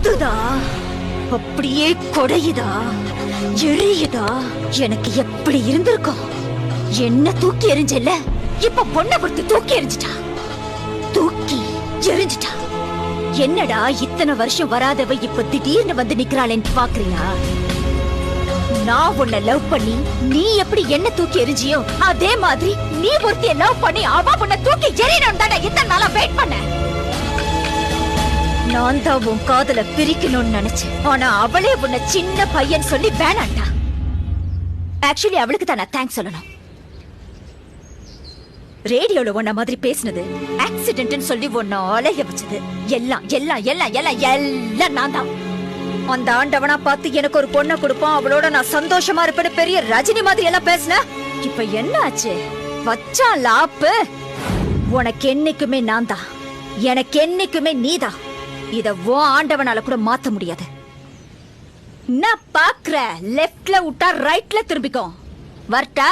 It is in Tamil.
கொத்துதா, அப்படியே கொடையுதா, எரியுதா. எனக்கு எப்படி இருந்திருக்கும்? என்ன தூக்கி எறிஞ்சல, இப்ப பொண்ணை பொறுத்து தூக்கி எறிஞ்சிட்டா, தூக்கி எறிஞ்சிட்டா. என்னடா இத்தனை வருஷம் வராதவ இப்ப திடீர்னு வந்து நிக்கிறாளேன்னு பாக்குறியா? நான் உன்னை லவ் பண்ணி நீ எப்படி என்ன தூக்கி எறிஞ்சியோ அதே மாதிரி நீ ஒருத்திய லவ் பண்ணி அவ உன்னை தூக்கி எறியணும் தானே இத்தனை நாளா வெயிட் பண்ண. நான் தான் உன் காதல பிரிக்கணும்னு நினைச்சேன். ஆனா அவளே உன்னை சின்ன பையன் சொல்லி வேணாண்டா. ஆக்சுவலி அவளுக்கு தான் நான் தேங்க்ஸ் சொல்லணும். ரேடியோல உன்ன மாதிரி பேசினது, ஆக்சிடென்ட்னு சொல்லி உன்ன அலைய வச்சது எல்லாம் எல்லாம் எல்லாம் எல்லாம் எல்லாம் நான் தான். அந்த ஆண்டவனா பார்த்து எனக்கு ஒரு பொண்ணை கொடுப்பான், அவளோட நான் சந்தோஷமா இருப்பேன்னு பெரிய ரஜினி மாதிரி எல்லாம் பேசின. இப்ப என்ன ஆச்சு? வச்சா லாப்பு. உனக்கு என்னைக்குமே நான் தான், எனக்கு என்னைக்குமே நீதான். இத ஓ ஆண்டவனால கூட மாத்த முடியாது. நான் பாக்குற லெப்ட்ல விட்டா ரைட்ல திரும்பிக்கும். வரட்டா?